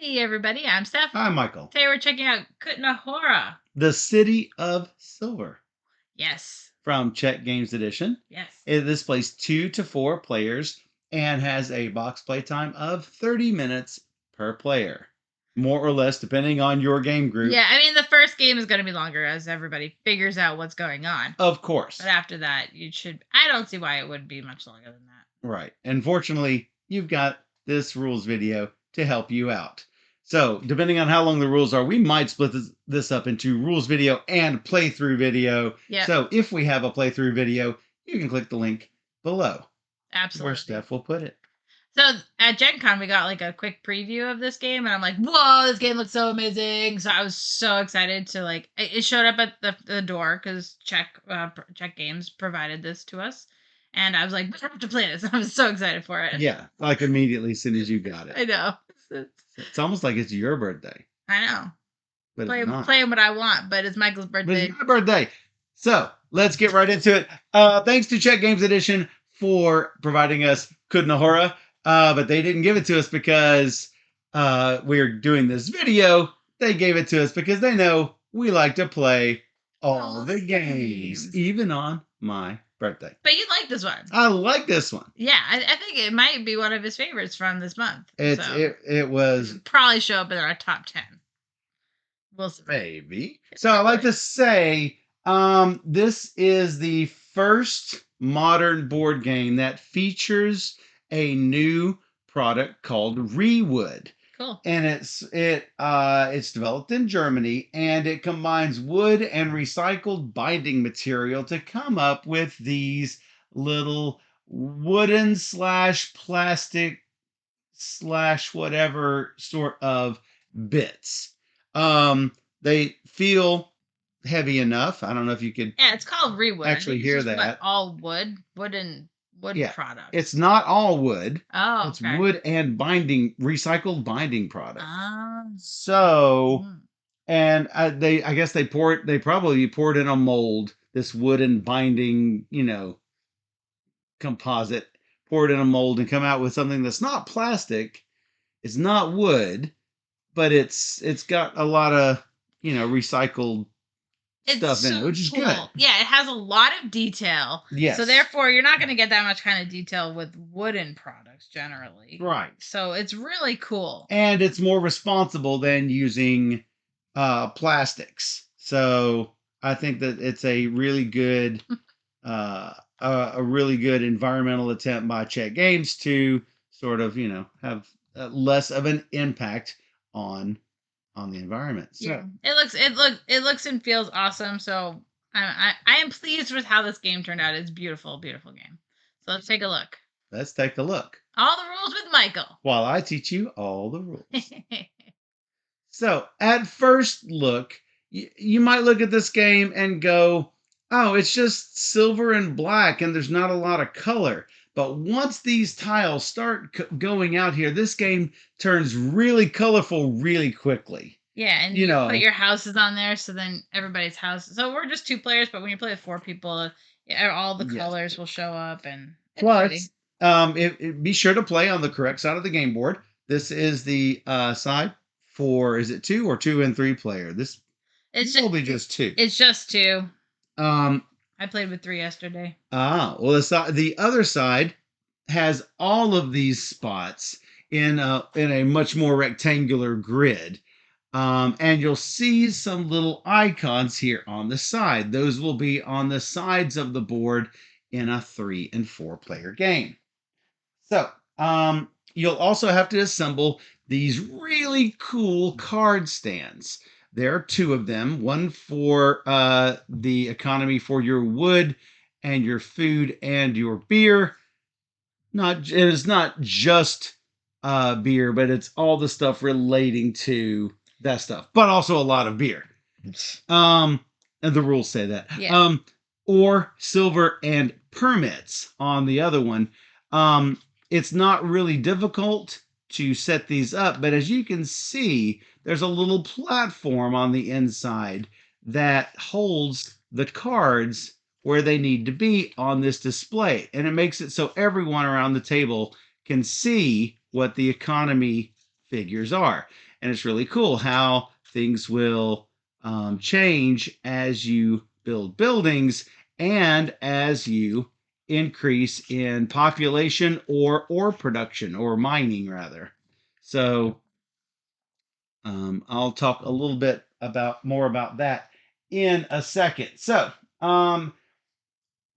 Hey everybody, I'm Steph. Hi, Michael. Today we're checking out Kutná Hora. The City of Silver Yes. from Czech Games Edition. Yes. This plays 2 to 4 players and has a box play time of 30 minutes per player. More or less, depending on your game group. Yeah, I mean the first game is going to be longer as everybody figures out what's going on. Of course. But after that, I don't see why it would be much longer than that. Right. And fortunately, you've got this rules video to help you out. So, depending on how long the rules are, we might split this up into rules video and playthrough video. Yep. So, if we have a playthrough video, you can click the link below. Absolutely. Where Steph will put it. So, at Gen Con, we got like a quick preview of this game, and I'm like, whoa, this game looks so amazing. So, I was so excited to it showed up at the door because Czech Games provided this to us. And I was like, we have to play this. I was so excited for it. Yeah, like immediately as soon as you got it. I know. It's almost like it's your birthday. I know. But playing what I want, but it's Michael's birthday. But it's my birthday. So let's get right into it. Thanks to Czech Games Edition for providing us Kutná Hora. But they didn't give it to us because we're doing this video. They gave it to us because they know we like to play all the games, even on my birthday. But you like this one. I like this one. Yeah, I think it might be one of his favorites from this month. It was probably show up in our top 10. We'll see. Maybe. So I like to say this is the first modern board game that features a new product called Rewood. Cool. And it's developed in Germany, and it combines wood and recycled binding material to come up with these little wooden / plastic / whatever sort of bits. They feel heavy enough. I don't know if you could. Yeah, it's called Rewood. Actually, hear that. All wood products. It's not all wood. Oh, it's wood and recycled binding products. So, and I guess they probably poured in a mold, this wooden binding, composite, poured in a mold and come out with something that's not plastic. It's not wood, but it's got a lot of, recycled stuff in it, which is good. Yeah, it has a lot of detail. Yes. So therefore, you're not going to get that much kind of detail with wooden products generally. Right. So it's really cool. And it's more responsible than using plastics. So I think that it's a really good, environmental attempt by Czech Games to sort of, have less of an impact on the environment. So yeah. It looks and feels awesome. So I am pleased with how this game turned out. It's beautiful, beautiful game. So let's take a look. Let's take a look. All the rules with Michael. While I teach you all the rules. So at first look, you might look at this game and go, oh, it's just silver and black and there's not a lot of color. But once these tiles start going out here, this game turns really colorful really quickly. Yeah, and you put your houses on there, so then everybody's house. So we're just 2 players, but when you play with 4 people, all the colors will show up. And plus, be sure to play on the correct side of the game board. This is the side for, is it 2 or 2 and 3 player? It's probably just 2. It's just 2. I played with 3 yesterday. Well, the other side has all of these spots in a much more rectangular grid. And you'll see some little icons here on the side. Those will be on the sides of the board in a 3 and 4 player game. So, you'll also have to assemble these really cool card stands. There are 2 of them, one for the economy for your wood and your food and your beer. It is not just beer, but it's all the stuff relating to that stuff, but also a lot of beer. And the rules say that. Yeah. Or silver and permits on the other one. It's not really difficult to set these up, but as you can see, there's a little platform on the inside that holds the cards where they need to be on this display. And it makes it so everyone around the table can see what the economy figures are. And it's really cool how things will change as you build buildings and as you increase in population or ore production or mining rather. So I'll talk a little bit about more about that in a second. So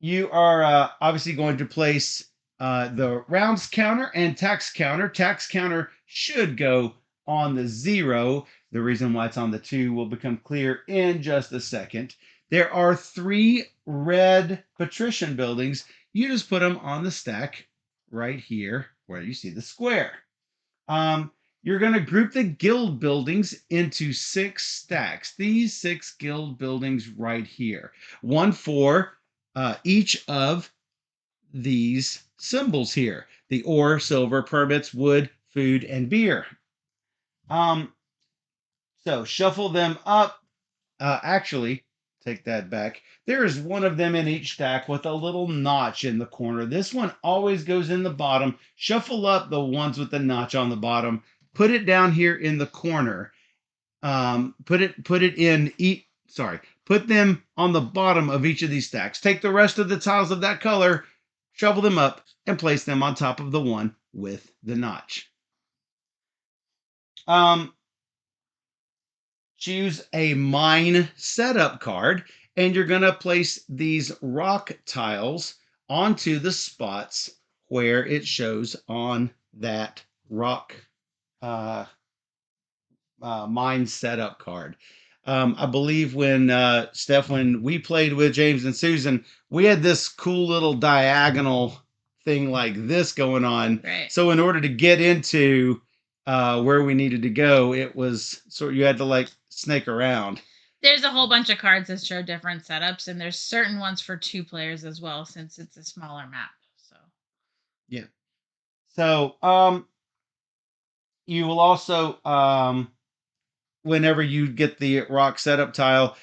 you are obviously going to place the rounds counter and tax counter. Tax counter should go on the 0. The reason why it's on the 2 will become clear in just a second. There are 3 red patrician buildings. You just put them on the stack right here where you see the square. You're going to group the guild buildings into 6 stacks. These 6 guild buildings right here. One for each of these symbols here. The ore, silver, permits, wood, food, and beer. So shuffle them up. Actually, take that back. There is one of them in each stack with a little notch in the corner. This one always goes in the bottom. Shuffle up the ones with the notch on the bottom. Put it down here in the corner. Put them on the bottom of each of these stacks. Take the rest of the tiles of that color, shovel them up, and place them on top of the one with the notch. Choose a mine setup card, and you're going to place these rock tiles onto the spots where it shows on that rock mine setup card. I believe when Steph, when we played with James and Susan, we had this cool little diagonal thing like this going on. Right. So in order to get into where we needed to go, it was sort you had to like snake around. There's a whole bunch of cards that show different setups, and there's certain ones for 2 players as well, since it's a smaller map. So yeah. So you will also whenever you get the rock setup tile,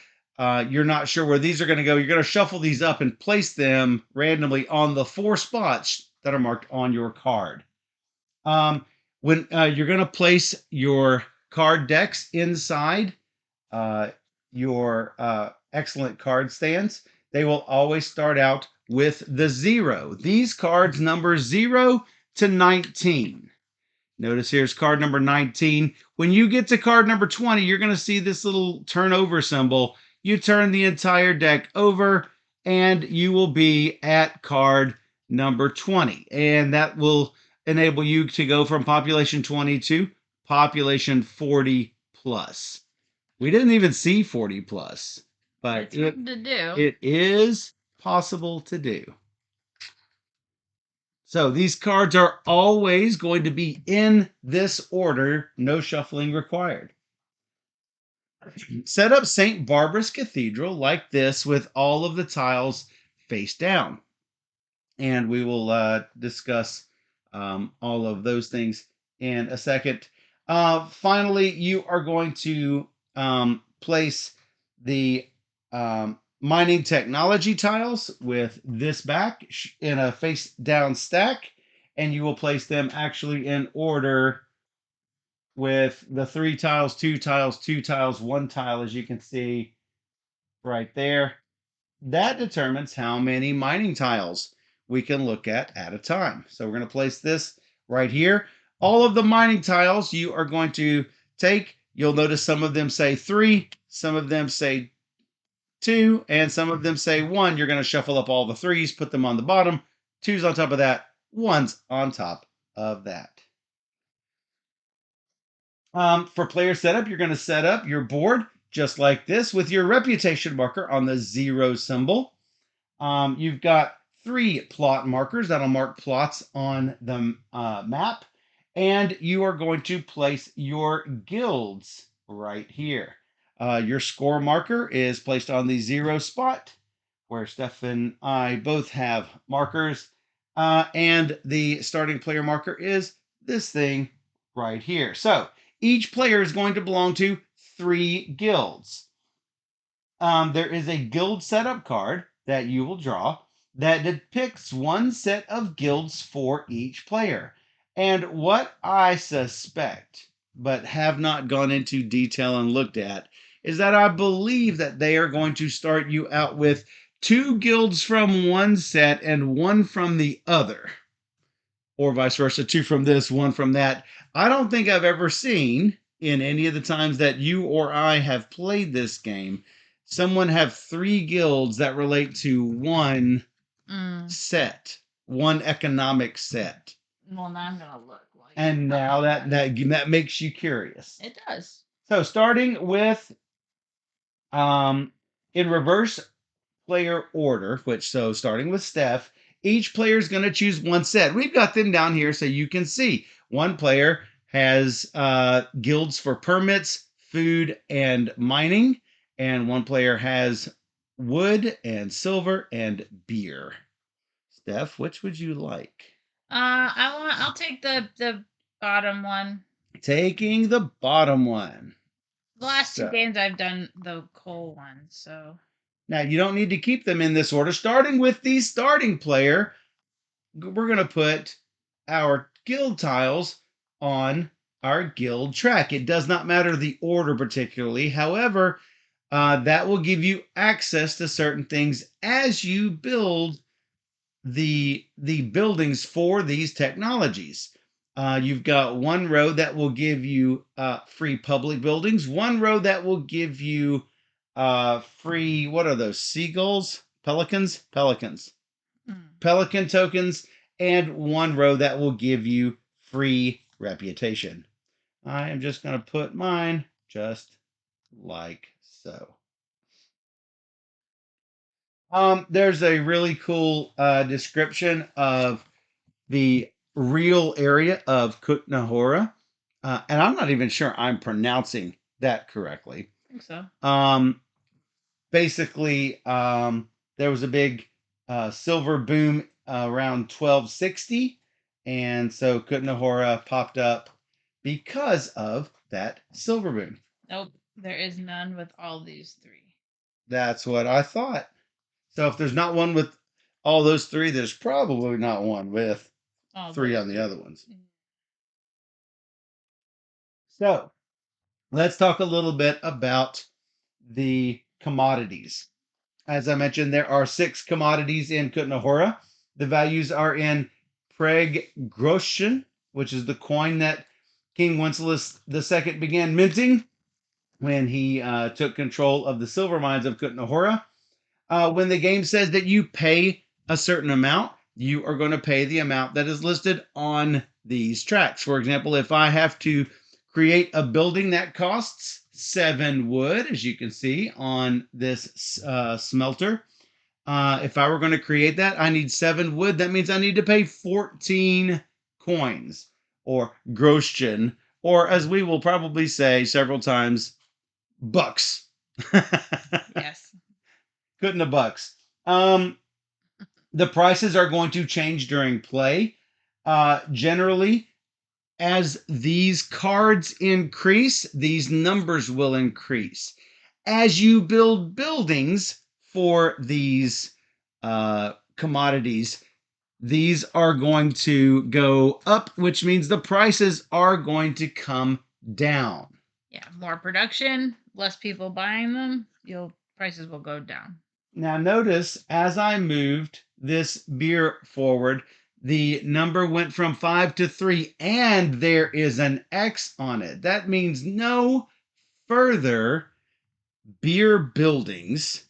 you're not sure where these are going to go. You're going to shuffle these up and place them randomly on the 4 spots that are marked on your card. When you're going to place your card decks inside your excellent card stands, they will always start out with the 0. These cards number 0 to 19. Notice here's card number 19. When you get to card number 20, you're going to see this little turnover symbol. You turn the entire deck over, and you will be at card number 20. And that will enable you to go from population 20 to population 40 plus. We didn't even see 40 plus, but it is possible to do. So these cards are always going to be in this order, no shuffling required. Set up St. Barbara's Cathedral like this with all of the tiles face down. And we will discuss all of those things in a second. Finally, you are going to place the mining technology tiles with this back in a face down stack, and you will place them actually in order with the 3 tiles, 2 tiles, 2 tiles, 1 tile, as you can see right there. That determines how many mining tiles we can look at a time. So we're going to place this right here. All of the mining tiles you are going to take. You'll notice some of them say 3, some of them say 2, and some of them say 1. You're going to shuffle up all the 3s, put them on the bottom, 2's on top of that, 1's on top of that. For player setup, you're going to set up your board just like this with your reputation marker on the 0 symbol. You've got 3 plot markers that'll mark plots on the map, and you are going to place your guilds right here. Your score marker is placed on the 0 spot, where Steph and I both have markers, and the starting player marker is this thing right here. So each player is going to belong to 3 guilds. There is a guild setup card that you will draw that depicts one set of guilds for each player. And what I suspect but have not gone into detail and looked at, is that I believe that they are going to start you out with 2 guilds from one set and one from the other, or vice versa, 2 from this, 1 from that. I don't think I've ever seen in any of the times that you or I have played this game someone have 3 guilds that relate to one set, one economic set. Well, now I'm gonna look. And now that makes you curious. It does. So starting with in reverse player order, starting with Steph, each player is going to choose one set. We've got them down here so you can see. One player has guilds for permits, food, and mining, and one player has wood and silver and beer. Steph, which would you like? I'll take the bottom one. Taking the bottom one. The last 2 games I've done the coal one, so. Now you don't need to keep them in this order. Starting with the starting player, we're going to put our guild tiles on our guild track. It does not matter the order particularly. However, that will give you access to certain things as you build the buildings for these technologies. You've got one row that will give you free public buildings, one row that will give you free, what are those, seagulls? Pelicans? Pelican tokens, and one row that will give you free reputation. I am just going to put mine just like so. There's a really cool description of the real area of Kutná Hora, and I'm not even sure I'm pronouncing that correctly. I think so. Basically, there was a big silver boom around 1260, and so Kutná Hora popped up because of that silver boom. Nope, there is none with all these 3. That's what I thought. So if there's not one with all those 3, there's probably not one with 3 on the other ones. So let's talk a little bit about the commodities. As I mentioned, there are 6 commodities in Kutná Hora. The values are in Preg Groschen, which is the coin that King Wenceslas II began minting when he took control of the silver mines of Kutná Hora. When the game says that you pay a certain amount, you are going to pay the amount that is listed on these tracks. For example, if I have to create a building that costs 7 wood, as you can see on this smelter, if I were going to create that, I need 7 wood. That means I need to pay 14 coins, or Groschen, or as we will probably say several times, bucks. Yes. Couldn't have bucks. The prices are going to change during play. Generally, as these cards increase, these numbers will increase. As you build buildings for these commodities, these are going to go up, which means the prices are going to come down. Yeah, more production, less people buying them, prices will go down. Now notice as I moved this beer forward, the number went from 5 to 3, and there is an X on it. That means no further beer buildings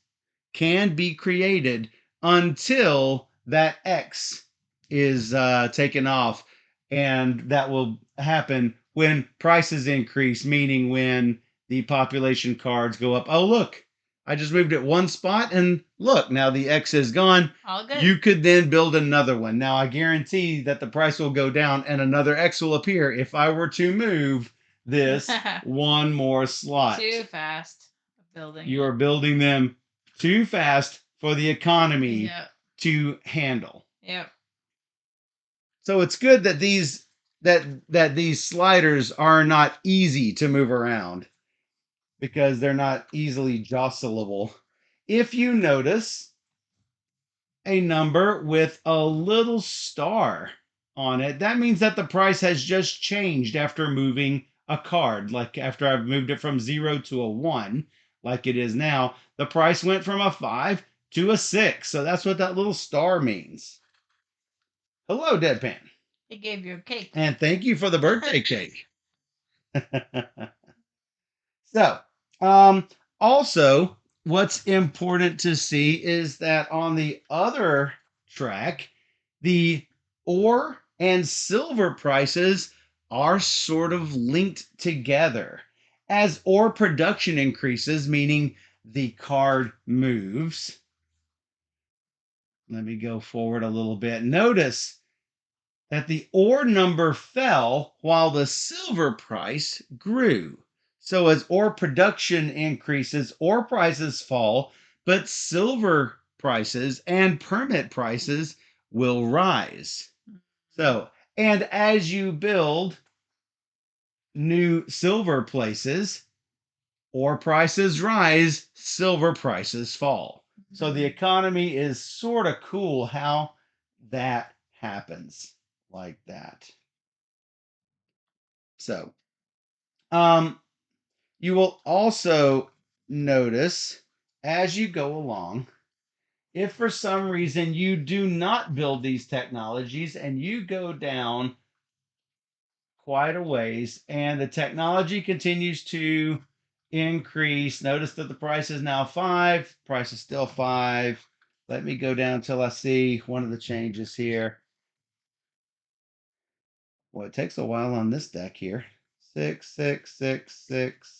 can be created until that X is taken off, and that will happen when prices increase, meaning when the population cards go up. Oh, look, I just moved it one spot, and look, now the X is gone. All good. You could then build another one. Now, I guarantee that the price will go down and another X will appear if I were to move this one more slot. Too fast building. You are building them too fast for the economy to handle. Yep. So it's good that these sliders are not easy to move around, because they're not easily jostleable. If you notice a number with a little star on it, that means that the price has just changed after moving a card, like after I've moved it from 0 to a 1, like it is now, the price went from a 5 to a 6. So that's what that little star means. Hello, Deadpan. He gave you a cake. And thank you for the birthday cake. So, also, what's important to see is that on the other track, the ore and silver prices are sort of linked together. As ore production increases, meaning the card moves. Let me go forward a little bit. Notice that the ore number fell while the silver price grew. So as ore production increases, ore prices fall, but silver prices and permit prices will rise. So, and as you build new silver places, ore prices rise, silver prices fall. So the economy is sort of cool how that happens like that. So, you will also notice as you go along, if for some reason you do not build these technologies and you go down quite a ways and the technology continues to increase, notice that the price is now 5, price is still 5. Let me go down till I see one of the changes here. Well, it takes a while on this deck here. 6, 6, 6, 6.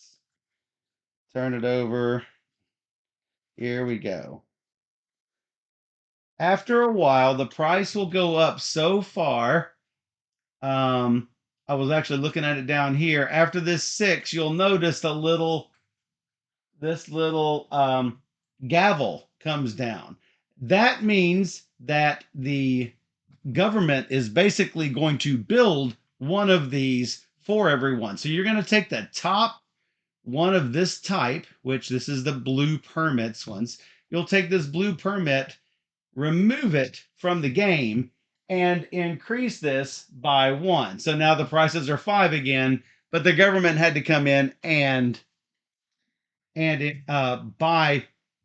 Turn it over. Here we go. After a while, the price will go up so far. I was actually looking at it down here. After this 6, you'll notice this little gavel comes down. That means that the government is basically going to build one of these for everyone. So you're going to take the top one of this type, which this is the blue permits ones. You'll take this blue permit, remove it from the game, and increase this by 1. So now the prices are 5 again, but the government had to come in and buy,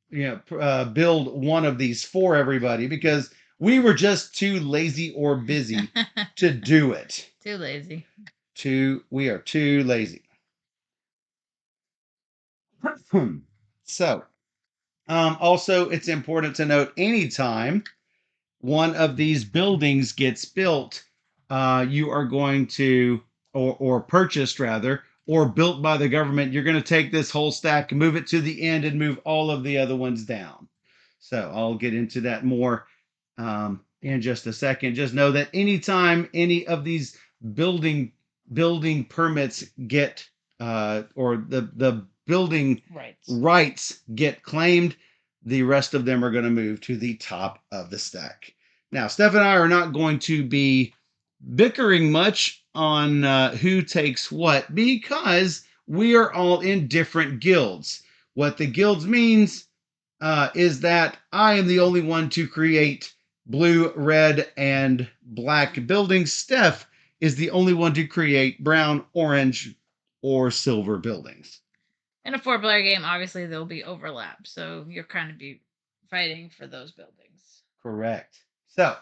build one of these for everybody because we were just too lazy or busy to do it. Too lazy. We are too lazy. So, also, it's important to note anytime one of these buildings gets built, you are going to, or purchased rather, or built by the government, you're going to take this whole stack, move it to the end, and move all of the other ones down. So I'll get into that more in just a second. Just know that anytime any of these building permits get or the building rights get claimed, the rest of them are going to move to the top of the stack. Now, Steph and I are not going to be bickering much on who takes what because we are all in different guilds. What the guilds means is that I am the only one to create blue, red, and black buildings. Steph is the only one to create brown, orange, or silver buildings. In a 4-player game, obviously there'll be overlap, so you're kind of be fighting for those buildings. Correct. So,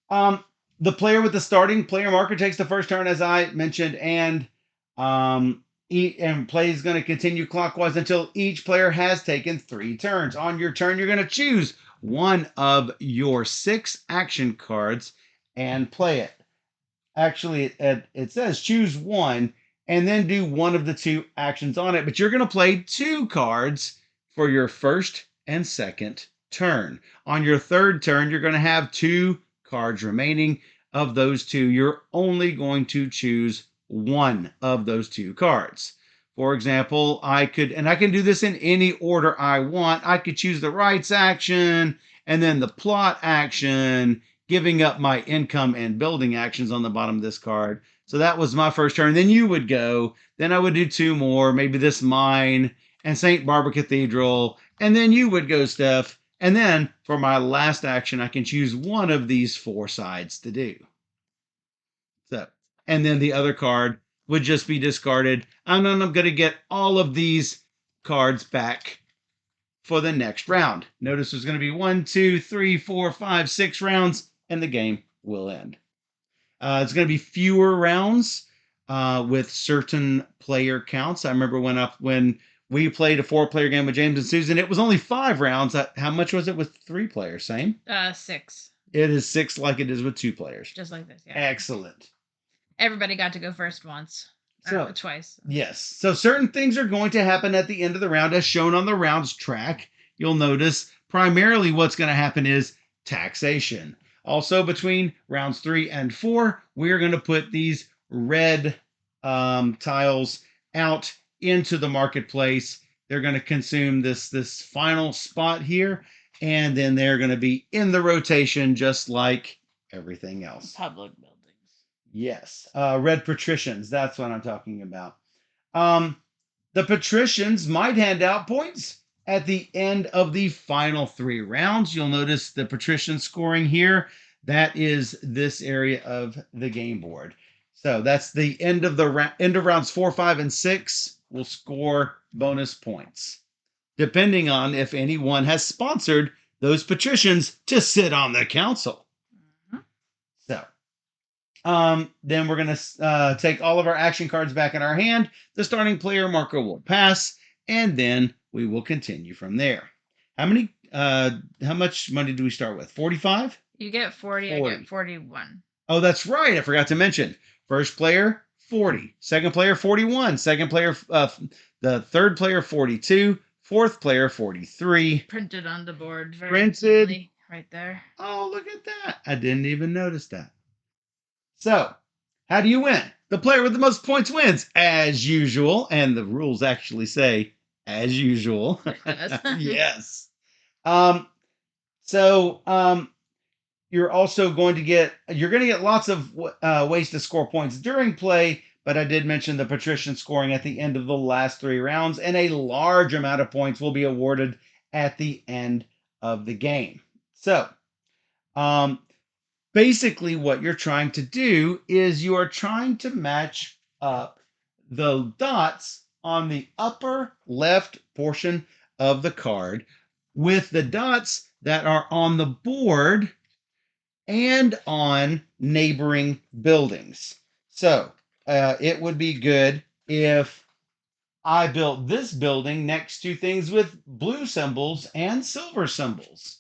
the player with the starting player marker takes the first turn, as I mentioned, and play is going to continue clockwise until each player has taken 3 turns. On your turn, you're going to choose one of your 6 action cards and play it. Actually, it says choose one and then do one of the 2 actions on it, but you're going to play 2 cards for your first and second turn. On your third turn, you're going to have 2 cards remaining. Of those 2, you're only going to choose one of those 2 cards. For example, I can do this in any order I want. I could choose the rights action and then the plot action, giving up my income and building actions on the bottom of this card. So that was my first turn. Then you would go. Then I would do 2 more, maybe this mine and St. Barbara Cathedral. And then you would go, Steph. And then for my last action, I can choose one of these 4 sides to do. So, and then the other card would just be discarded. And then I'm going to get all of these cards back for the next round. Notice there's going to be 1, 2, 3, 4, 5, 6 rounds, and the game will end. It's going to be fewer rounds with certain player counts. I remember when we played a 4-player game with James and Susan, it was only 5 rounds. How much was it with 3 players? Same? 6. It is 6 like it is with 2 players. Just like this, yeah. Excellent. Everybody got to go first once. Twice. Yes. So certain things are going to happen at the end of the round as shown on the rounds track. You'll notice primarily what's going to happen is taxation. Also, between rounds 3 and 4, we're going to put these red tiles out into the marketplace. They're going to consume this final spot here, and then they're going to be in the rotation just like everything else. Public buildings. Yes. Red patricians. That's what I'm talking about. The patricians might hand out points at the end of the final 3 rounds. You'll notice the patrician scoring here. That is this area of the game board. So that's the end of rounds 4, 5, and 6 will score bonus points, depending on if anyone has sponsored those patricians to sit on the council. Mm-hmm. So then we're going to take all of our action cards back in our hand. The starting player marker will pass, and then we will continue from there. How much money do we start with? 45? You get 40. I get 41. Oh, that's right. I forgot to mention. First player, 40. Second player, 41. Second player, the third player, 42. Fourth player, 43. Printed on the board. Printed. Right there. Oh, look at that. I didn't even notice that. So, how do you win? The player with the most points wins, as usual. And the rules actually say, as usual. Yes. You're also going to get lots of ways to score points during play, but I did mention the patrician scoring at the end of the last 3 rounds, and a large amount of points will be awarded at the end of the game. So, basically what you're trying to do is you are trying to match up the dots on the upper left portion of the card with the dots that are on the board and on neighboring buildings. So it would be good if I built this building next to things with blue symbols and silver symbols.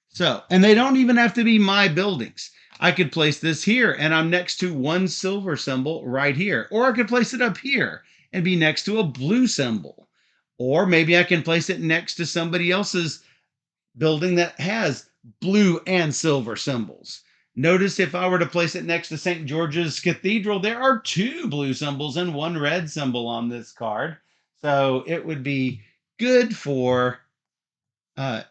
So, and they don't even have to be my buildings. I could place this here and I'm next to one silver symbol right here. Or I could place it up here and be next to a blue symbol. Or maybe I can place it next to somebody else's building that has blue and silver symbols. Notice if I were to place it next to St. George's Cathedral, there are 2 blue symbols and 1 red symbol on this card. So it would be good for my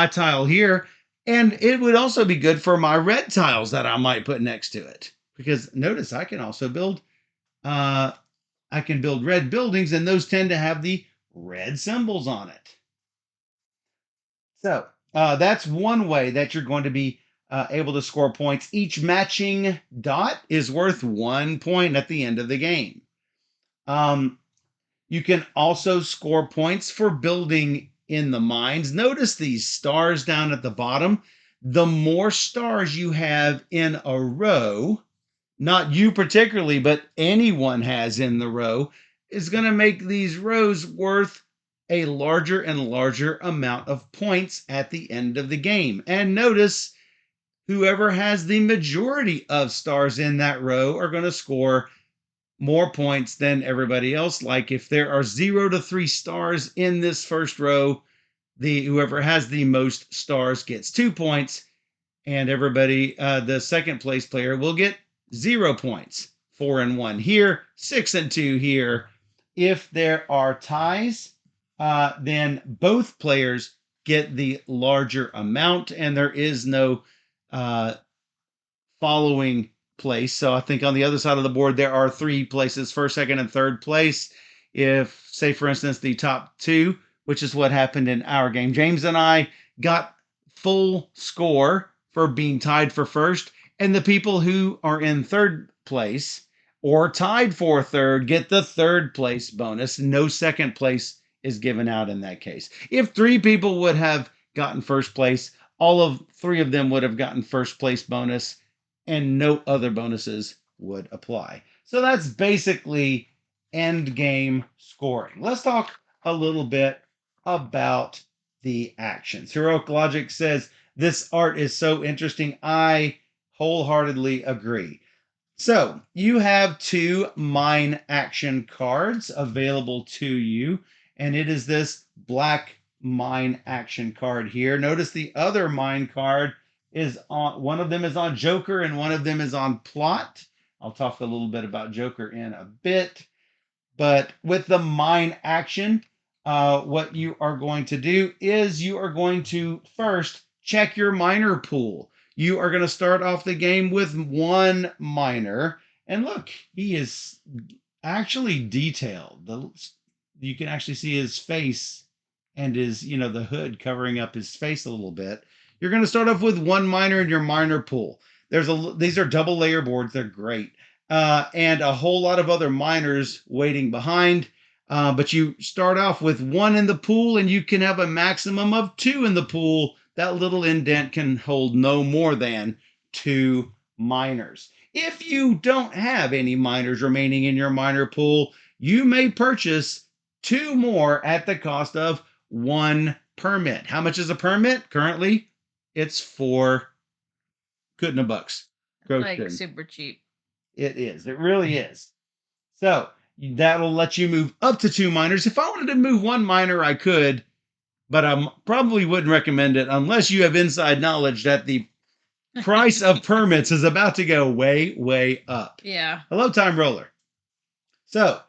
tile here, and it would also be good for my red tiles that I might put next to it. Because notice I can also build red buildings, and those tend to have the red symbols on it. So that's one way that you're going to be able to score points. Each matching dot is worth 1 point at the end of the game. You can also score points for building in the mines. Notice these stars down at the bottom. The more stars you have in a row, not you particularly, but anyone has in the row, is going to make these rows worth a larger and larger amount of points at the end of the game. And notice, whoever has the majority of stars in that row are going to score more points than everybody else. Like if there are 0 to 3 stars in this first row, whoever has the most stars gets 2 points, and everybody, the second place player, will get 0 points. 4 and 1 here, 6 and 2 here. If there are ties, then both players get the larger amount, and there is no following place. So I think on the other side of the board, there are 3 places, first, second, and third place. If, say, for instance, the top 2, which is what happened in our game, James and I got full score for being tied for first, And the people who are in third place or tied for third get the third place bonus. No second place is given out in that case. If three people would have gotten first place, all of three of them would have gotten first place bonus, and no other bonuses would apply. So that's basically end game scoring. Let's talk a little bit about the actions. Heroic Logic says this art is so interesting. I wholeheartedly agree. So you have two mine action cards available to you, and it is this black mine action card here. Notice the other mine card is on, one of them is on Joker and one of them is on Plot. I'll talk a little bit about Joker in a bit. But with the mine action, what you are going to do is you are going to first check your miner pool. You are going to start off the game with one miner. And look, he is actually detailed. You can actually see his face and his, the hood covering up his face a little bit. You're going to start off with one miner in your miner pool. These are double layer boards. They're great. And a whole lot of other miners waiting behind. But you start off with one in the pool, and you can have a maximum of two in the pool. That little indent can hold no more than two miners. If you don't have any miners remaining in your miner pool, you may purchase two more at the cost of one permit. How much is a permit? Currently, it's 4 Kutná bucks. Like super cheap. It is. It really is. So that'll let you move up to two miners. If I wanted to move one miner, I could, but I probably wouldn't recommend it unless you have inside knowledge that the price of permits is about to go way, way up. Yeah. Hello, Time Roller. So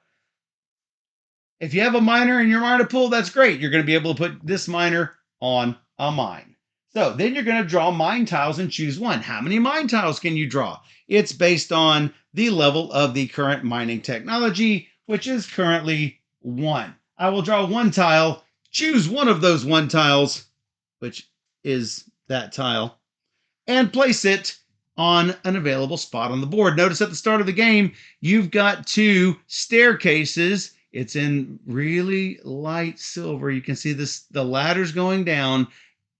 if you have a miner in your miner pool, that's great. You're going to be able to put this miner on a mine. So then you're going to draw mine tiles and choose one. How many mine tiles can you draw? It's based on the level of the current mining technology, which is currently 1. I will draw one tile, choose one of those one tiles, which is that tile, and place it on an available spot on the board. Notice at the start of the game, you've got two staircases. It's in really light silver. You can see the ladders going down.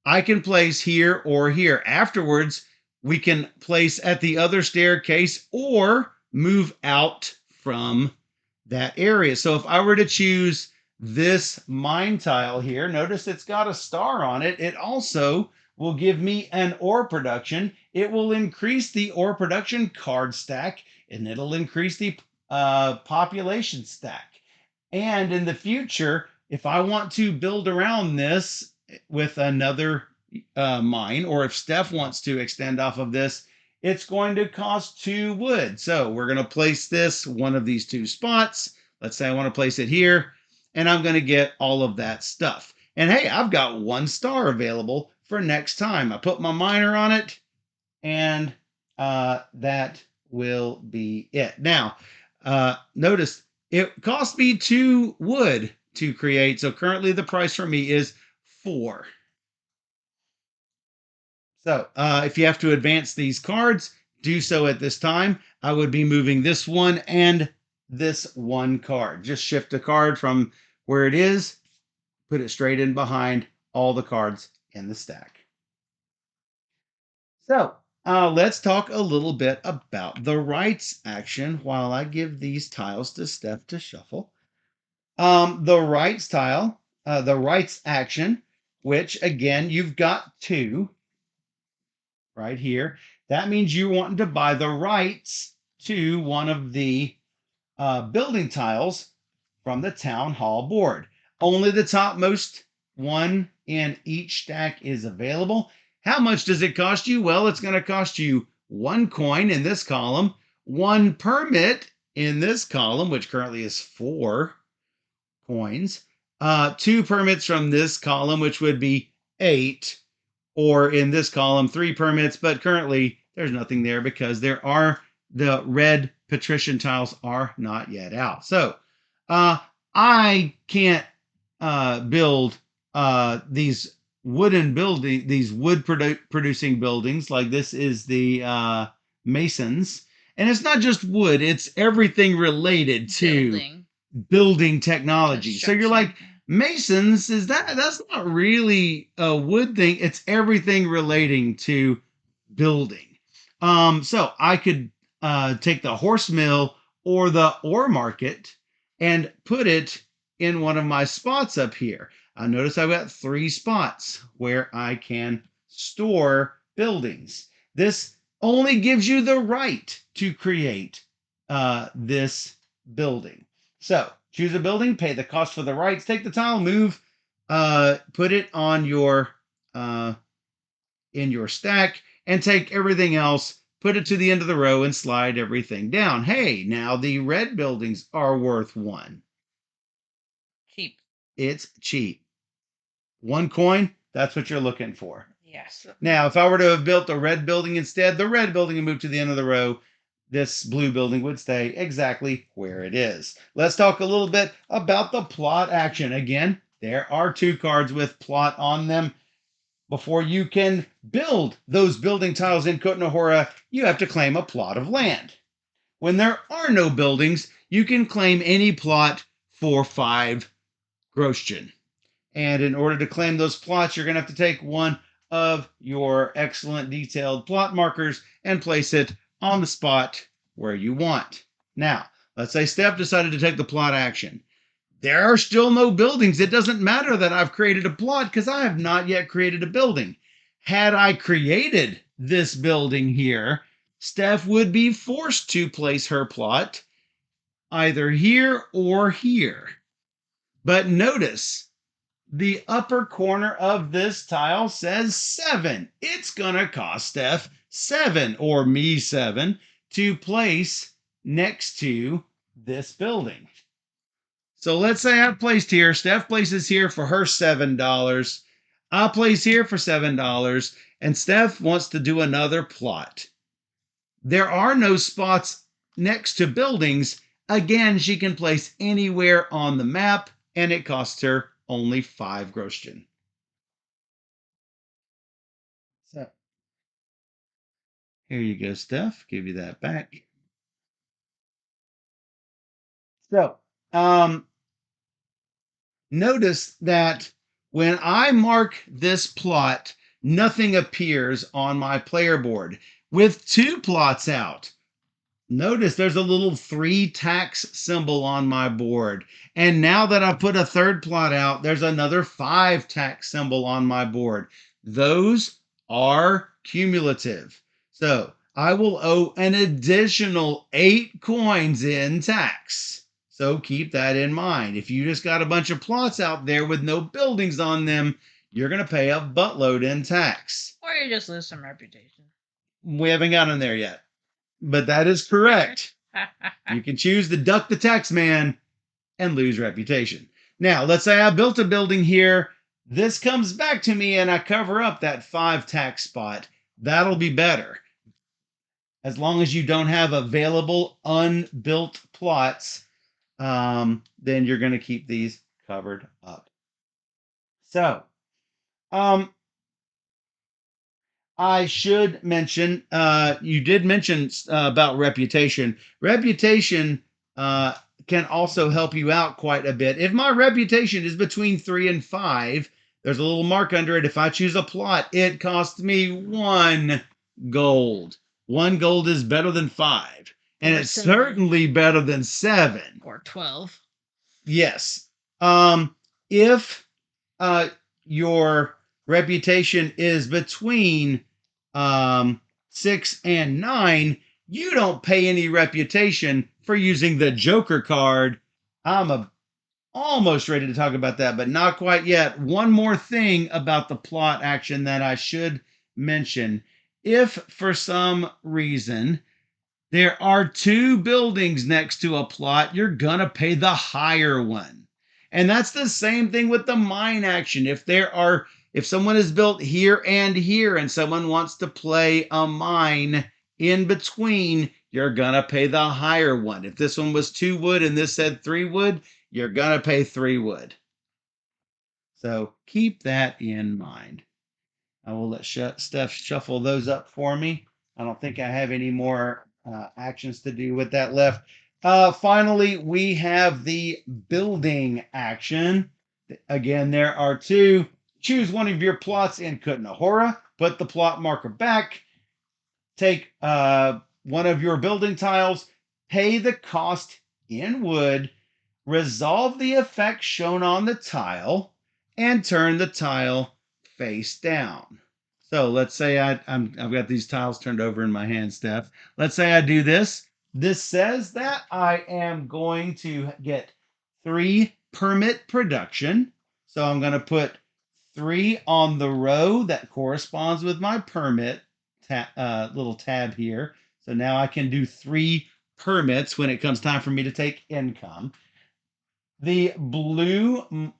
I can place here or here. Afterwards, we can place at the other staircase or move out from that area. So if I were to choose this mine tile here, notice it's got a star on it. It also will give me an ore production. It will increase the ore production card stack, and it'll increase the population stack. And in the future, if I want to build around this with another mine, or if Steph wants to extend off of this, it's going to cost 2 wood. So we're going to place this one of these two spots. Let's say I want to place it here, and I'm going to get all of that stuff. And hey, I've got 1 star available for next time. I put my miner on it, and that will be it. Now, notice it cost me 2 wood to create, so currently the price for me is 4. So if you have to advance these cards, do so at this time. I would be moving this one and this one card. Just shift a card from where it is, put it straight in behind all the cards in the stack. So let's talk a little bit about the rights action while I give these tiles to Steph to shuffle. The rights tile, the rights action, which again, you've got 2 right here. That means you're wanting to buy the rights to one of the building tiles from the town hall board. Only the topmost one in each stack is available. How much does it cost you? Well, it's going to cost you 1 coin in this column, 1 permit in this column, which currently is 4 coins, 2 permits from this column, which would be 8, or in this column, 3 permits, but currently there's nothing there because the red patrician tiles are not yet out. So I can't build these wood producing buildings. Like this is the masons. And it's not just wood, it's everything related to building technology. So you're like, masons, that's not really a wood thing, it's everything relating to building. So I could take the horse mill or the ore market and put it in one of my spots up here. Notice I've got 3 spots where I can store buildings. This only gives you the right to create this building. So choose a building, pay the cost for the rights, take the tile, move, put it on your in your stack, and take everything else, put it to the end of the row, and slide everything down. Hey, now the red buildings are worth 1. Cheap. It's cheap. 1 coin, that's what you're looking for. Yes. Now, if I were to have built the red building instead, the red building would move to the end of the row. This blue building would stay exactly where it is. Let's talk a little bit about the plot action. Again, there are 2 cards with plot on them. Before you can build those building tiles in Kutná Hora, you have to claim a plot of land. When there are no buildings, you can claim any plot for 5 groschen. And in order to claim those plots, you're going to have to take one of your excellent detailed plot markers and place it on the spot where you want. Now, let's say Steph decided to take the plot action. There are still no buildings. It doesn't matter that I've created a plot because I have not yet created a building. Had I created this building here, Steph would be forced to place her plot either here or here. But notice, the upper corner of this tile says 7. It's going to cost Steph 7 or me 7 to place next to this building. So let's say I've placed here. Steph places here for her $7. I'll place here for $7. And Steph wants to do another plot. There are no spots next to buildings. Again, she can place anywhere on the map, and it costs her only 5 groschen. So here you go, Steph. Give you that back. So notice that when I mark this plot, nothing appears on my player board. With 2 plots out, notice there's a little 3 tax symbol on my board. And now that I've put a 3rd plot out, there's another 5 tax symbol on my board. Those are cumulative. So I will owe an additional 8 coins in tax. So keep that in mind. If you just got a bunch of plots out there with no buildings on them, you're going to pay a buttload in tax. Or you just lose some reputation. We haven't gotten there yet. But that is correct. You can choose to duck the tax man and lose reputation. Now, let's say I built a building here. This comes back to me and I cover up that 5 tax spot. That'll be better. As long as you don't have available unbuilt plots, then you're going to keep these covered up. So, I should mention, you did mention about reputation. Reputation can also help you out quite a bit. If my reputation is between 3 and 5, there's a little mark under it. If I choose a plot, it costs me 1 gold. 1 gold is better than 5. And Or it's 7. certainly better than 7. Or 12. Yes. If your reputation is between 6 and 9, you don't pay any reputation for using the Joker card. I'm almost ready to talk about that, but not quite yet. One more thing about the plot action that I should mention. If for some reason there are 2 buildings next to a plot, you're going to pay the higher one. And that's the same thing with the mine action. If someone has built here and here and someone wants to play a mine in between, you're going to pay the higher one. If this one was 2 wood and this said 3 wood, you're going to pay 3 wood. So keep that in mind. I will let Steph shuffle those up for me. I don't think I have any more actions to do with that left. Finally, we have the building action. Again, there are two. Choose one of your plots in Kutná Hora, put the plot marker back, take one of your building tiles, pay the cost in wood, resolve the effect shown on the tile, and turn the tile face down. So let's say I've got these tiles turned over in my hand, Steph. Let's say I do this. This says that I am going to get 3 permit production. So I'm going to put 3 on the row that corresponds with my permit little tab here. So now I can do 3 permits when it comes time for me to take income. The blue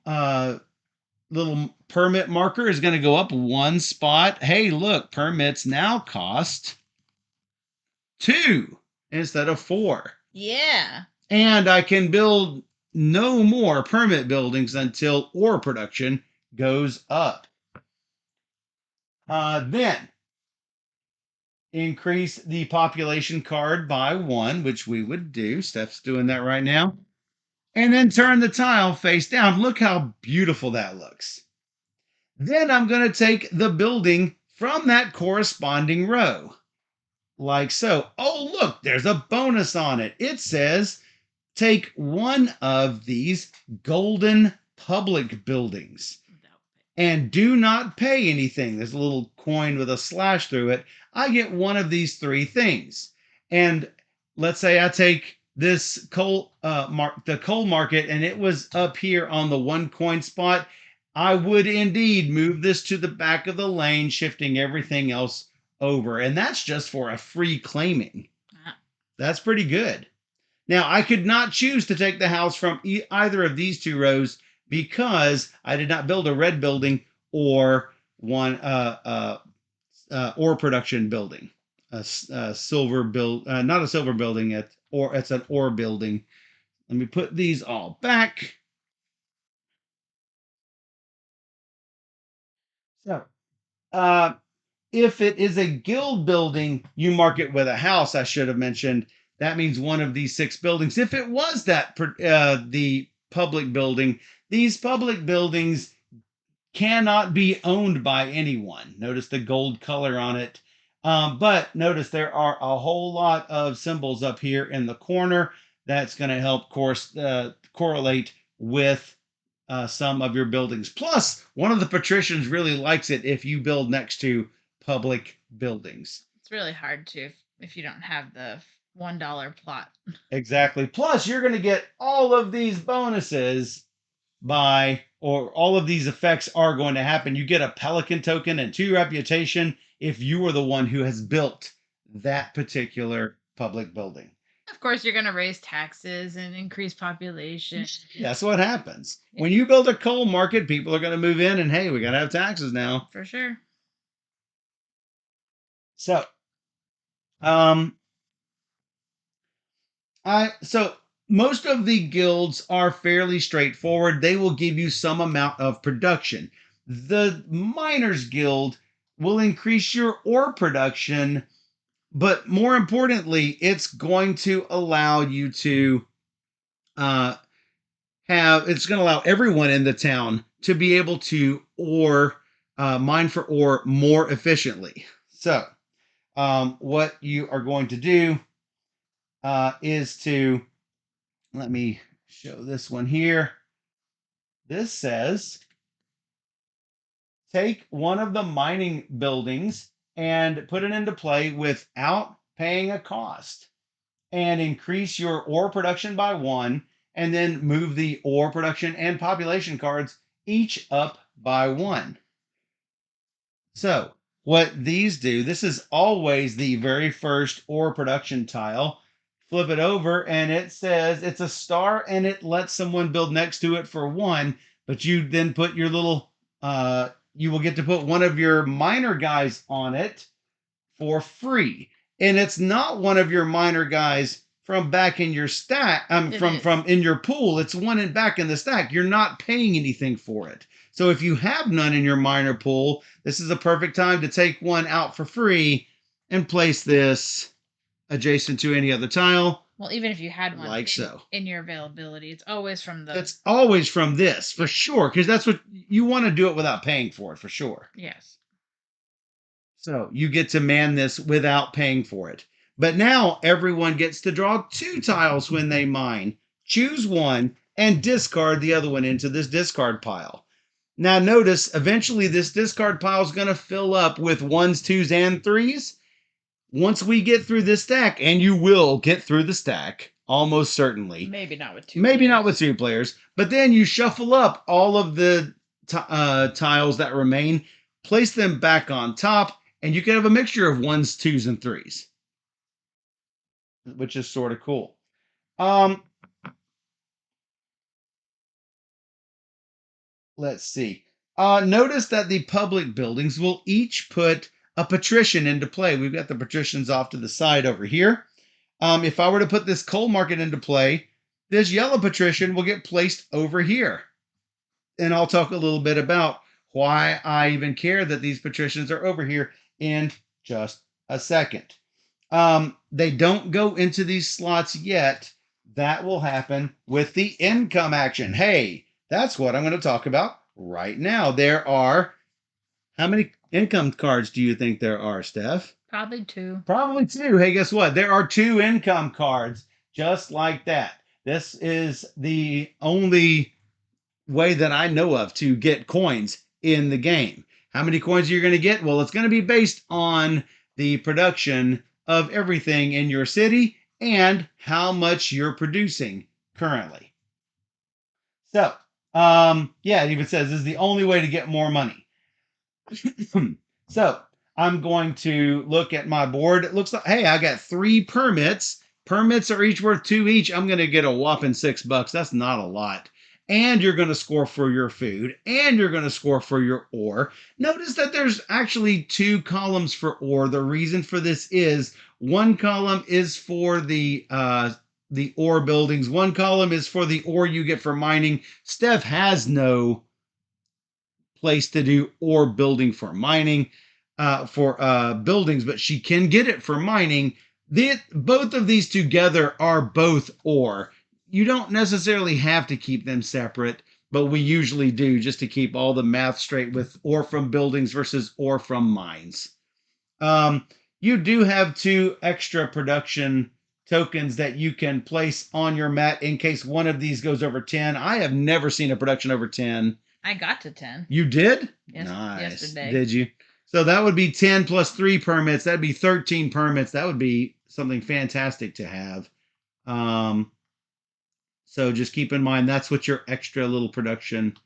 little permit marker is going to go up 1 spot. Hey, look, permits now cost 2 instead of 4. Yeah. And I can build no more permit buildings until ore production goes up. Then increase the population card by 1, which we would do. Steph's doing that right now. And then turn the tile face down. Look how beautiful that looks. Then I'm going to take the building from that corresponding row, like so. Oh, look, there's a bonus on it. It says take one of these golden public buildings and do not pay anything. There's a little coin with a slash through it. I get one of these 3 things. And let's say I take this coal the coal market, and it was up here on the 1 coin spot. I would indeed move this to the back of the lane, shifting everything else over. And that's just for a free claiming. That's pretty good. Now, I could not choose to take the house from either of these 2 rows because I did not build a red building or one ore production building. A silver build, not a silver building, it's an ore building. Let me put these all back. So, if it is a guild building, you mark it with a house. I should have mentioned that means one of these 6 buildings. If it was that the public building, these public buildings cannot be owned by anyone. Notice the gold color on it. But notice there are a whole lot of symbols up here in the corner. That's going to help correlate with some of your buildings. Plus, one of the patricians really likes it if you build next to public buildings. It's really hard to if you don't have the $1 plot. Exactly. Plus, you're going to get all of these bonuses or all of these effects are going to happen. You get a pelican token and 2 reputation if you are the one who has built that particular public building. Of course, you're going to raise taxes and increase population. That's what happens. When you build a coal market, people are going to move in and, hey, we got to have taxes now. For sure. So, most of the guilds are fairly straightforward. They will give you some amount of production. The Miners Guild will increase your ore production, but more importantly, it's going to allow you to it's going to allow everyone in the town to be able to mine for ore more efficiently. So, what you are going to do is to, let me show this one here. This says, take one of the mining buildings and put it into play without paying a cost and increase your ore production by 1, and then move the ore production and population cards each up by 1. So what these do, this is always the very first ore production tile. Flip it over and it says it's a star and it lets someone build next to it for 1, but you then put your little, you will get to put one of your miner guys on it for free. And it's not one of your miner guys from back in your stack, from in your pool. It's one back in the stack. You're not paying anything for it. So if you have none in your miner pool, this is a perfect time to take one out for free and place this adjacent to any other tile, Well, even if you had one like so. in your availability, it's always from the. It's always from this, for sure, because that's what you want to do it without paying for it, for sure. Yes. So you get to man this without paying for it. But now everyone gets to draw 2 tiles when they mine. Choose one and discard the other one into this discard pile. Now notice, eventually this discard pile is going to fill up with 1s, 2s, and 3s. Once we get through this stack, and you will get through the stack, almost certainly. Maybe not with 2 Maybe players. not with 2 players, but then you shuffle up all of the tiles that remain, place them back on top, and you can have a mixture of 1s, 2s, and 3s, which is sort of cool. Let's see. Notice that the public buildings will each put a patrician into play. We've got the patricians off to the side over here. If I were to put this coal market into play, this yellow patrician will get placed over here. And I'll talk a little bit about why I even care that these patricians are over here in just a second. They don't go into these slots yet. That will happen with the income action. Hey, that's what I'm going to talk about right now. There are, how many income cards do you think there are, Steph? Probably 2. Probably 2. Hey, guess what? There are 2 income cards just like that. This is the only way that I know of to get coins in the game. How many coins are you going to get? Well, it's going to be based on the production of everything in your city and how much you're producing currently. So, yeah, it even says this is the only way to get more money. So, I'm going to look at my board. It looks like, hey, I got 3 permits. Permits are each worth 2 each. I'm going to get a whopping $6. That's not a lot. And you're going to score for your food, and you're going to score for your ore. Notice that there's actually 2 columns for ore. The reason for this is one column is for the ore buildings. One column is for the ore you get for mining. Steph has no place to do ore building for mining, for buildings, but she can get it for mining. Both of these together are both ore. You don't necessarily have to keep them separate, but we usually do just to keep all the math straight with ore from buildings versus ore from mines. You do have 2 extra production tokens that you can place on your mat in case one of these goes over 10. I have never seen a production over 10. I got to 10. You did? Nice. Yesterday. Did you? So that would be 10 plus 3 permits. That'd be 13 permits. That would be something fantastic to have. So just keep in mind that's what your extra little production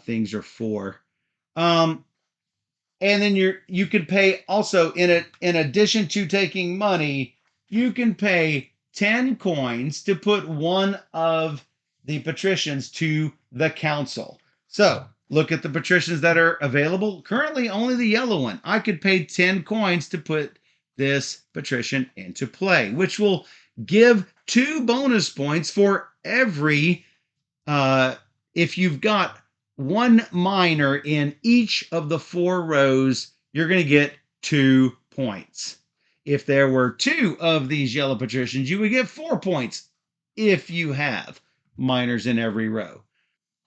things are for. And then you can pay also in addition to taking money, you can pay 10 coins to put one of the patricians to the council. So look at the patricians that are available. Currently, only the yellow one. I could pay 10 coins to put this patrician into play, which will give 2 bonus points for every, if you've got 1 miner in each of the 4 rows, you're going to get 2 points. If there were 2 of these yellow patricians, you would get 4 points if you have miners in every row.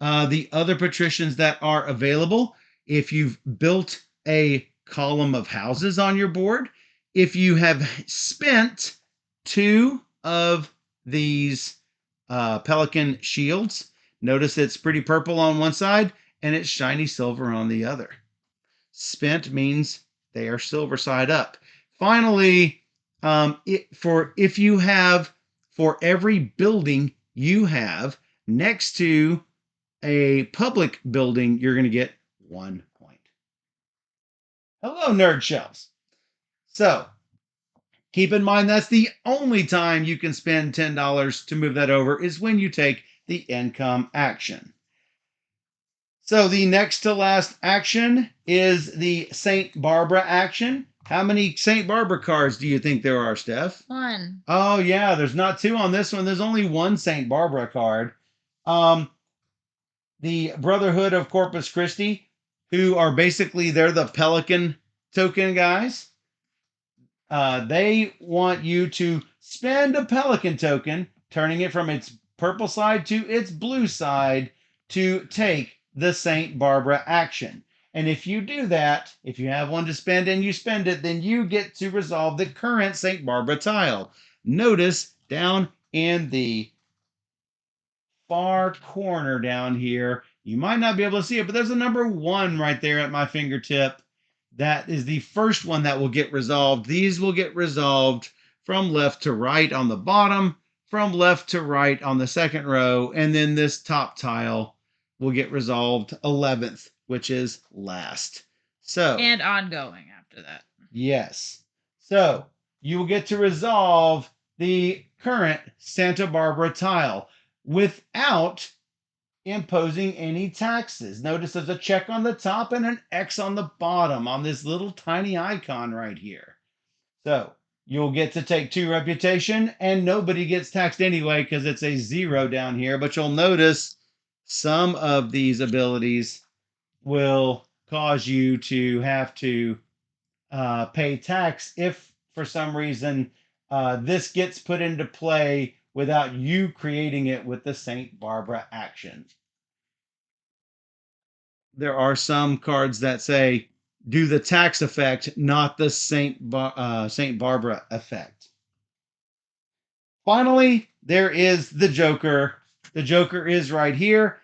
The other patricians that are available, if you've built a column of houses on your board, if you have spent 2 of these pelican shields, notice it's pretty purple on one side and it's shiny silver on the other. Spent means they are silver side up. Finally, if you have, for every building you have next to a public building, you're going to get 1 point. Hello, nerd shelves. So keep in mind that's the only time you can spend $10 to move that over is when you take the income action. So the next to last action is the St. Barbara action. How many St. Barbara cards do you think there are, Steph? 1. Oh, yeah, there's not 2 on this one. There's only 1 St. Barbara card. The Brotherhood of Corpus Christi, who are basically, they're the Pelican token guys. They want you to spend a pelican token, turning it from its purple side to its blue side to take the St. Barbara action. And if you do that, if you have one to spend and you spend it, then you get to resolve the current St. Barbara tile. Notice down in the far corner down here, you might not be able to see it, but there's a number 1 right there at my fingertip. That is the first one that will get resolved. These will get resolved from left to right on the bottom, from left to right on the second row, and then this top tile will get resolved 11th, which is last. So, And ongoing after that. yes. So, you will get to resolve the current Santa Barbara tile without imposing any taxes. Notice there's a check on the top and an X on the bottom on this little tiny icon right here. So you'll get to take 2 reputation and nobody gets taxed anyway because it's a 0 down here. But you'll notice some of these abilities will cause you to have to pay tax if for some reason this gets put into play without you creating it with the St. Barbara action. There are some cards that say do the tax effect, not the Saint Barbara effect. Finally, there is the Joker. The Joker is right here.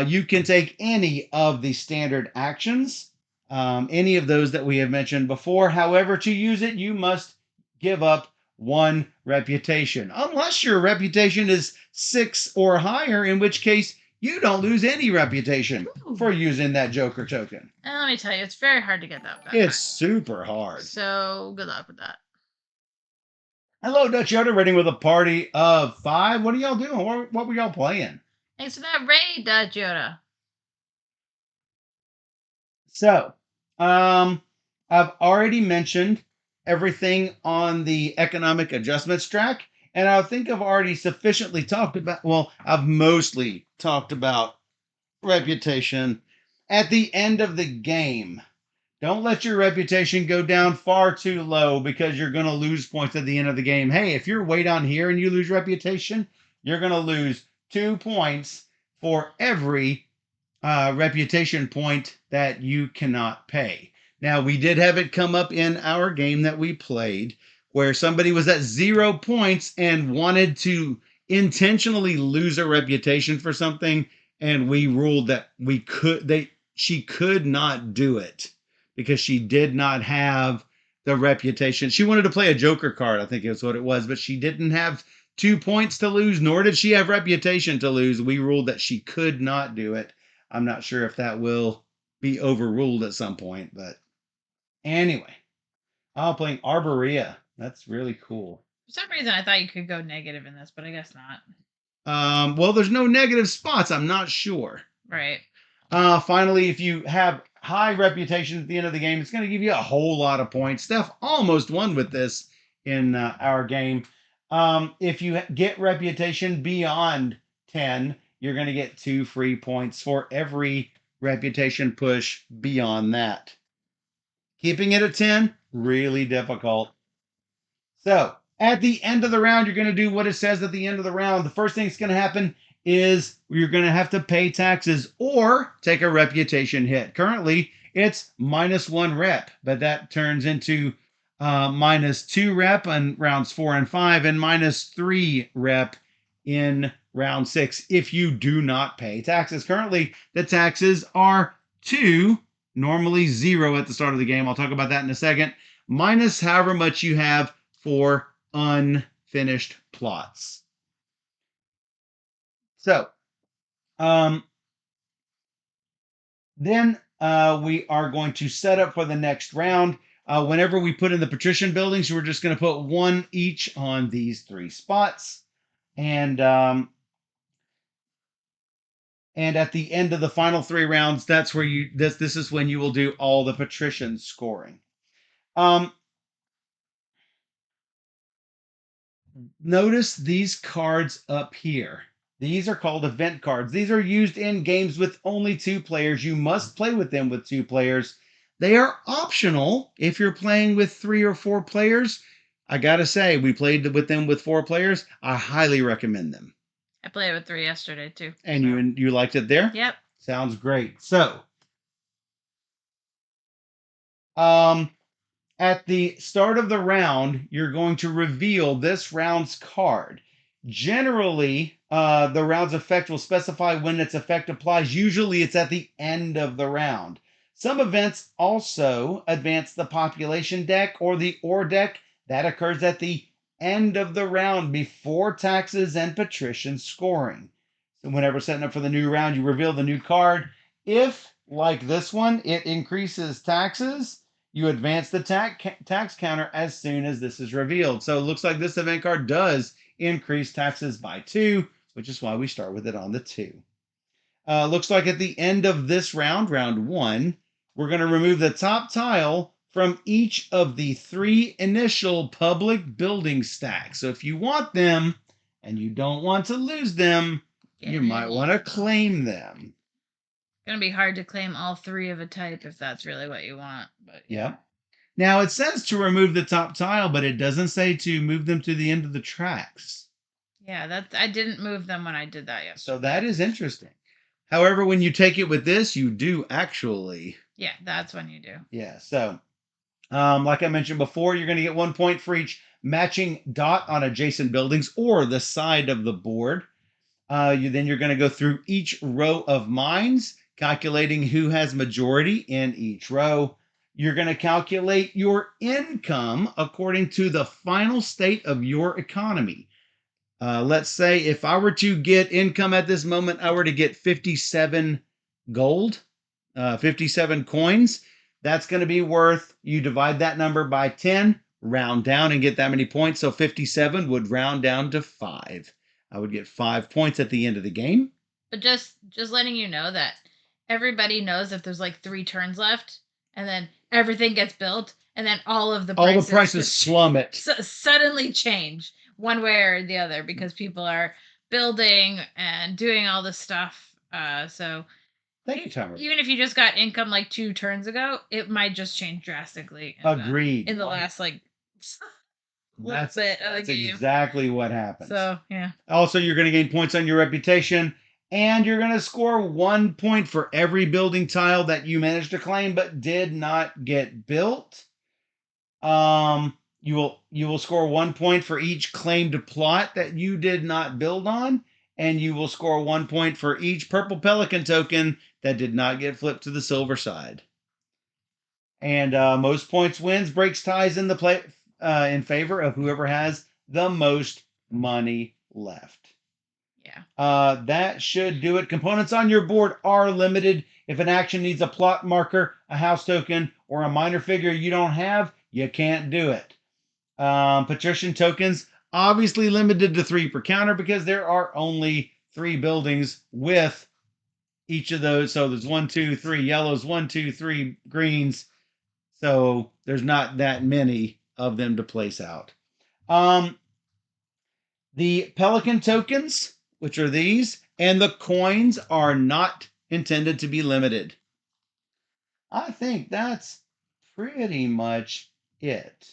You can take any of the standard actions, any of those that we have mentioned before. However, to use it, you must give up 1 reputation, unless your reputation is 6 or higher, in which case you don't lose any reputation for using that Joker token. And let me tell you, it's very hard to get that back. It's super hard. So good luck with that. Hello, Dutch Yoda, raiding with a party of 5. What are y'all doing? What were y'all playing? Thanks for that raid, Dutch Yoda. So, I've already mentioned everything on the economic adjustments track, and I think I've already sufficiently talked about, well, I've mostly talked about reputation. At the end of the game, don't let your reputation go down far too low because you're going to lose points at the end of the game. Hey, if you're way down here and you lose reputation, you're going to lose 2 points for every reputation point that you cannot pay. Now, we did have it come up in our game that we played where somebody was at 0 points and wanted to intentionally lose a reputation for something, and we ruled that she could not do it because she did not have the reputation. She wanted to play a Joker card, I think is what it was, but she didn't have 2 points to lose, nor did she have reputation to lose. We ruled that she could not do it. I'm not sure if that will be overruled at some point, but anyway. I'm playing Arborea. That's really cool. For some reason, I thought you could go negative in this, but I guess not. Well, there's no negative spots. I'm not sure. Right. Finally, if you have high reputation at the end of the game, it's going to give you a whole lot of points. Steph almost won with this in our game. If you get reputation beyond 10, you're going to get 2 free points for every reputation push beyond that. Keeping it at 10, really difficult. So, at the end of the round, you're going to do what it says at the end of the round. The first thing that's going to happen is you're going to have to pay taxes or take a reputation hit. Currently, it's -1 rep, but that turns into -2 rep in rounds 4 and 5 and -3 rep in round 6 if you do not pay taxes. Currently, the taxes are 2, normally 0 at the start of the game. I'll talk about that in a second, minus however much you have for unfinished plots. So, then we are going to set up for the next round. Whenever we put in the patrician buildings, we're just going to put 1 each on these 3 spots. And at the end of the final 3 rounds, that's where this is when you will do all the patrician scoring. Notice these cards up here. These are called event cards. These are used in games with only 2 players. You must play with them with 2 players. They are optional if you're playing with 3 or 4 players. I gotta say, we played with them with 4 players. I highly recommend them. I played with 3 yesterday too. And so. you liked it there? Yep. Sounds great. So, um, at the start of the round, you're going to reveal this round's card. Generally, the round's effect will specify when its effect applies. Usually, it's at the end of the round. Some events also advance the population deck or the ore deck. That occurs at the end of the round before taxes and patrician scoring. So, whenever setting up for the new round, you reveal the new card. If, like this one, it increases taxes, you advance the tax counter as soon as this is revealed. So it looks like this event card does increase taxes by 2, which is why we start with it on the 2. Looks like at the end of this round, round 1, we're going to remove the top tile from each of the 3 initial public building stacks. So if you want them and you don't want to lose them, you might want to claim them. Gonna be hard to claim all 3 of a type if that's really what you want. But yeah. Now it says to remove the top tile, but it doesn't say to move them to the end of the tracks. Yeah, I didn't move them when I did that yesterday. So that is interesting. However, when you take it with this, you do actually. Yeah, that's when you do. Yeah. So, like I mentioned before, you're going to get 1 point for each matching dot on adjacent buildings or the side of the board. Then you're going to go through each row of mines, calculating who has majority in each row. You're going to calculate your income according to the final state of your economy. Let's say if I were to get income at this moment, I were to get 57 gold, 57 coins. That's going to be worth, you divide that number by 10, round down and get that many points. So 57 would round down to 5. I would get 5 points at the end of the game. But just letting you know that everybody knows if there's like 3 turns left, and then everything gets built, and then all the prices plummet. Suddenly change one way or the other because people are building and doing all this stuff. So thank you, Timer. Even if you just got income like 2 turns ago, it might just change drastically. Agreed. In the last like. That's exactly what happens. So, yeah. Also, you're going to gain points on your reputation, and you're going to score 1 point for every building tile that you managed to claim but did not get built. You will score 1 point for each claimed plot that you did not build on, and you will score 1 point for each purple pelican token that did not get flipped to the silver side. And most points wins, breaks ties in the play. In favor of whoever has the most money left. Yeah. That should do it. Components on your board are limited. If an action needs a plot marker, a house token, or a minor figure you don't have, you can't do it. Patrician tokens, obviously limited to 3 per counter because there are only 3 buildings with each of those. So there's 1, 2, 3 yellows, 1, 2, 3 greens. So there's not that many of them to place out. The pelican tokens, which are these, and the coins are not intended to be limited. I think that's pretty much it.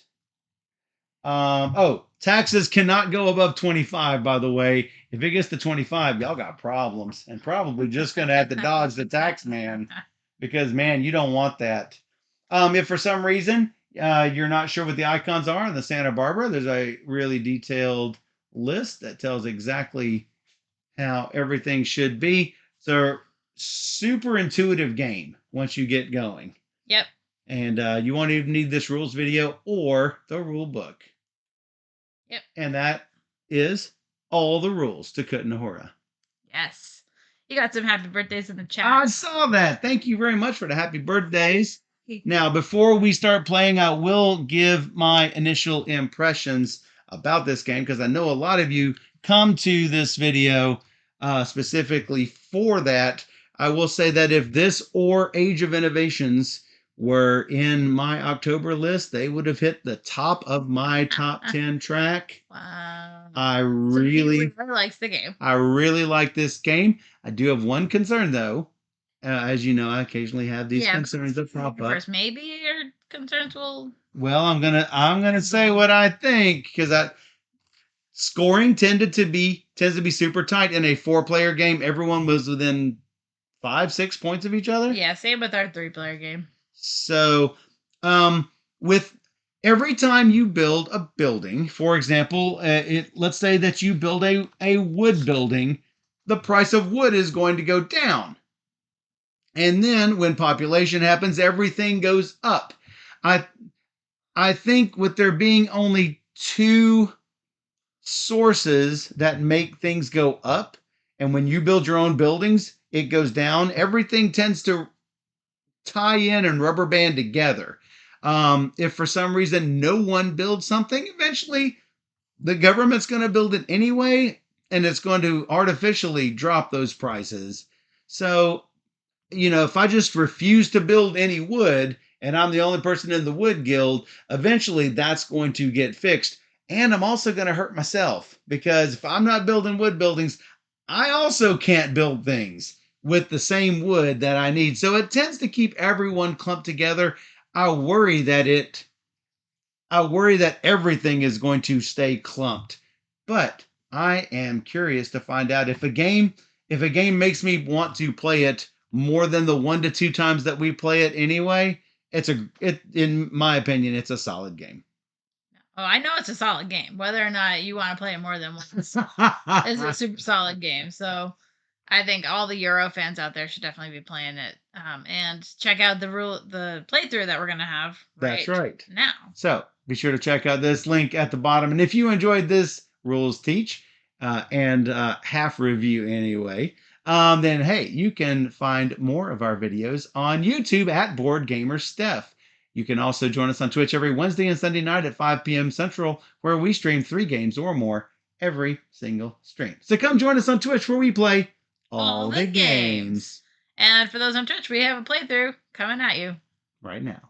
Taxes cannot go above 25, by the way. If it gets to 25, y'all got problems, and probably just going to have to dodge the tax man because, man, you don't want that. If for some reason you're not sure what the icons are in the Santa Barbara, there's a really detailed list that tells exactly how everything should be. So super intuitive game once you get going. Yep. And you won't even need this rules video or the rule book. Yep. And that is all the rules to Kutná Hora. Yes. You got some happy birthdays in the chat. I saw that. Thank you very much for the happy birthdays. Now, before we start playing, I will give my initial impressions about this game because I know a lot of you come to this video specifically for that. I will say that if this or Age of Innovations were in my October list, they would have hit the top of my top 10 track. Wow. I really likes the game. I really like this game. I do have one concern, though. As you know, I occasionally have these Yeah, concerns that pop up. first, maybe your concerns will. Well, I'm gonna say what I think because I scoring tends to be super tight in a 4-player game. Everyone was within 5-6 points of each other. Yeah, same with our 3-player game. So, with every time you build a building, for example, let's say that you build a wood building, the price of wood is going to go down. And then when population happens, everything goes up. I I think with there being only two sources that make things go up, and when you build your own buildings, it goes down. Everything tends to tie in and rubber band together. If for some reason no one builds something, eventually the government's going to build it anyway, and it's going to artificially drop those prices. So, if I just refuse to build any wood and I'm the only person in the wood guild, eventually that's going to get fixed. And I'm also going to hurt myself because if I'm not building wood buildings, I also can't build things with the same wood that I need. So it tends to keep everyone clumped together. I worry that it I worry that everything is going to stay clumped. But I am curious to find out if a game makes me want to play it more than the 1 to 2 times that we play it anyway. In my opinion, it's a solid game. Oh, I know it's a solid game. Whether or not you want to play it more than once, it's a super solid game. So I think all the Euro fans out there should definitely be playing it. And check out the playthrough that we're gonna have That's right. now. So be sure to check out this link at the bottom. And if you enjoyed this rules teach and half review anyway, then hey, you can find more of our videos on YouTube at Board Gamer Steph. You can also join us on Twitch every Wednesday and Sunday night at 5 p.m. Central, where we stream 3 games or more every single stream. So come join us on Twitch where we play all the games And for those on Twitch, we have a playthrough coming at you right now.